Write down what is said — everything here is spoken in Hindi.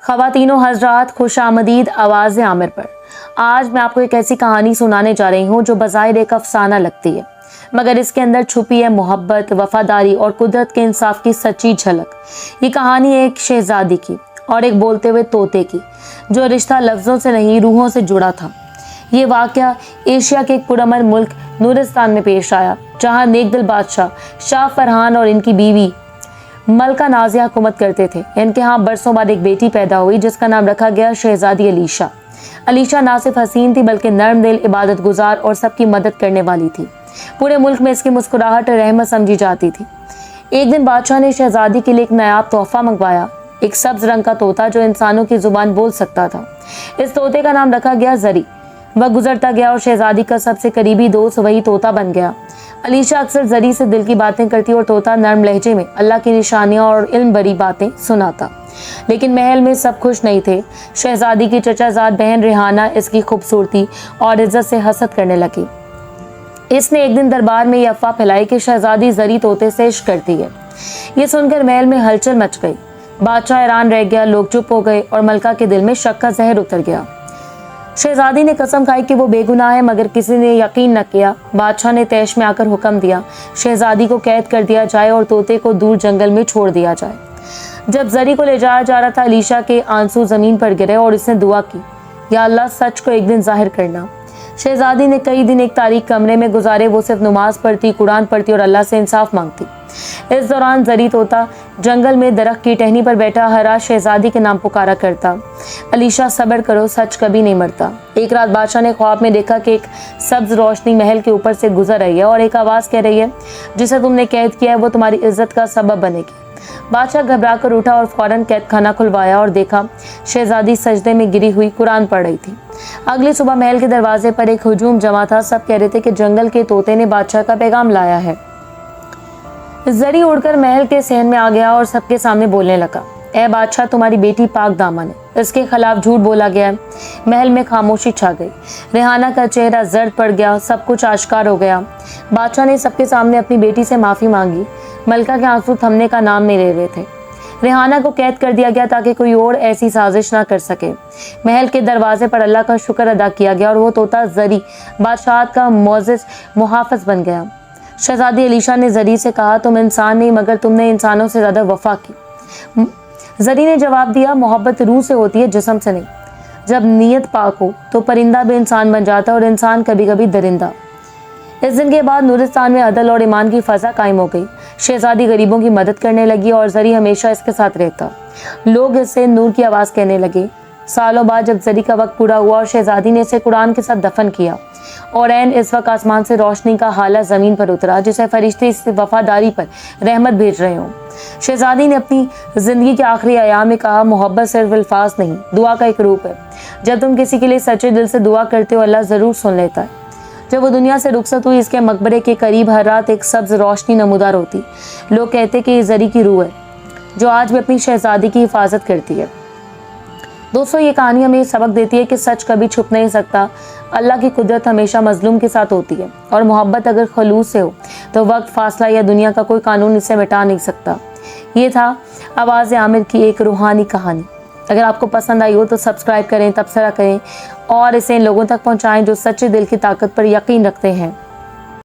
ख़वातीनो हज़रात, खुशामदीद आवाज़ आमिर पर। आज मैं आपको एक ऐसी कहानी सुनाने जा रही हूँ जो बज़ाहिर एक अफसाना लगती है, मगर इसके अंदर छुपी है मोहब्बत, वफादारी और कुदरत के इंसाफ की सच्ची झलक। ये कहानी है एक शहजादी की और एक बोलते हुए तोते की, जो रिश्ता लफ्ज़ों से नहीं रूहों से जुड़ा था। ये वाक़या एशिया के एक पुरअमन मुल्क नूरिस्तान में पेश आया, जहाँ नेकदिल बादशाह शाह फरहान और इनकी बीवी मलका नाज़िया हुकूमत करते थे। इनके यहाँ बरसों बाद एक बेटी पैदा हुई जिसका नाम रखा गया शहजादी अलीशा। अलीशा ना सिर्फ हसीन थी बल्कि नर्म दिल, इबादत गुजार और सबकी मदद करने वाली थी। पूरे मुल्क में इसकी मुस्कुराहट रहमत समझी जाती थी। एक दिन बादशाह ने शहजादी के लिए एक नायाब तोहफा मंगवाया, एक सब्ज रंग का तोता जो इंसानों की जुबान बोल सकता था। इस तोते का नाम रखा गया जरी। वह गुजरता गया और शहजादी का सबसे करीबी दोस्त वही तोता बन गया। अलीशा अक्सर जरी से दिल की बातें करती और तोता नर्म लहजे में अल्लाह की निशानियां और इल्म भरी बातें सुनाता। लेकिन महल में सब खुश नहीं थे। शहजादी की चचाजाद बहन रिहाना इसकी खूबसूरती और इज्जत से हसद करने लगी। इसने एक दिन दरबार में ये अफवाह फैलाई कि शहजादी जरी तोते से इश्क करती है। ये सुनकर महल में हलचल मच गई। बादशाह हैरान रह गया, लोग चुप हो गए और मलका के दिल में शक का जहर उतर गया। शहजादी ने कसम खाई कि वो बेगुनाह है, मगर किसी ने यकीन न किया। बादशाह ने तैश में आकर हुक्म दिया, शहजादी को कैद कर दिया जाए और तोते को दूर जंगल में छोड़ दिया जाए। जब जरी को ले जाया जा रहा था, अलीशा के आंसू जमीन पर गिरे और इसने दुआ की, या अल्लाह सच को एक दिन जाहिर करना। शहजादी ने कई दिन एक तारीख कमरे में गुजारे। वो सिर्फ नमाज पढ़ती, कुरान पढ़ती और अल्लाह से इंसाफ मांगती। इस दौरान जरी तोता जंगल में दरख्त की टहनी पर बैठा हर रात शहजादी के नाम पुकारा करता, अलीशा सब्र करो, सच कभी नहीं मरता। एक रात बादशाह ने ख्वाब में देखा कि एक सब्ज रोशनी महल के ऊपर से गुजर रही है और एक आवाज़ कह रही है, जिसे तुमने कैद किया है वो तुम्हारी इज्जत का सबब बनेगी। बादशाह घबरा कर उठा और फौरन कैद खाना खुलवाया और देखा शहजादी सजदे में गिरी हुई कुरान पढ़ रही थी। अगली सुबह महल के दरवाजे पर एक हुजूम जमा था। सब कह रहे थे कि जंगल के तोते ने बादशाह का पैगाम लाया है। जरी उड़कर महल के सहन में आ गया और सबके सामने बोलने लगा, ए बादशाह, तुम्हारी बेटी पाक दामन है, इसके खिलाफ झूठ बोला गया है। महल में खामोशी छा गई। रेहाना का चेहरा जर्द पड़ गया, सब कुछ आश्कार हो गया। बादशाह ने सबके सामने अपनी बेटी से माफ़ी मांगी। मलका के आंसू थमने का नाम नहीं ले रहे थे। रेहाना को कैद कर दिया गया ताकि कोई और ऐसी साजिश ना कर सके। महल के दरवाजे पर अल्लाह का शुक्र अदा किया गया और वो तोता जरी बादशाह का मोअज़्ज़िज़ मुहाफ़िज़ बन गया। शहजादी अलीशा ने जरी से कहा, तुम इंसान नहीं मगर तुमने इंसानों से ज़्यादा वफा की। जरी ने जवाब दिया, मोहब्बत रूह से होती है, जिस्म से नहीं। जब नीयत पाक हो तो परिंदा भी इंसान बन जाता है और इंसान कभी कभी दरिंदा। इस दिन के बाद नूरिस्तान में अदल और ईमान की फ़ज़ा कायम हो गई। शहजादी गरीबों की मदद करने लगी और जरी हमेशा इसके साथ रहता। लोग इससे नूर की आवाज़ कहने लगे। सालों बाद जब जरी का वक्त पूरा हुआ और शहजादी ने इसे कुरान के साथ दफन किया और ऐन इस वक्त आसमान से रोशनी का हाला ज़मीन पर उतरा, जिसे फरिश्ते इस वफादारी पर रहमत भेज रहे हों। शहजादी ने अपनी ज़िंदगी के आखिरी अयाम में कहा, मोहब्बत सिर्फ अल्फाज नहीं, दुआ का एक रूप है। जब तुम किसी के लिए सच्चे दिल से दुआ करते हो, अल्लाह ज़रूर सुन लेता है। जब वो दुनिया से रुखसत हुई, इसके मकबरे के करीब हर रात एक सब्ज रोशनी नमूदार होती। लोग कहते कि ये जरी की रूह है जो आज भी अपनी शहजादी की हिफाजत करती है। दोस्तों, ये कहानी हमें सबक देती है कि सच कभी छुप नहीं सकता। अल्लाह की कुदरत हमेशा मजलूम के साथ होती है और मोहब्बत अगर खलूस से हो तो वक्त, फासला या दुनिया का कोई कानून इसे मिटा नहीं सकता। ये था आवाज़ आमिर की एक रूहानी कहानी। अगर आपको पसंद आई हो तो सब्सक्राइब करें, तबसरा करें और इसे इन लोगों तक पहुंचाएं जो सच्चे दिल की ताकत पर यकीन रखते हैं।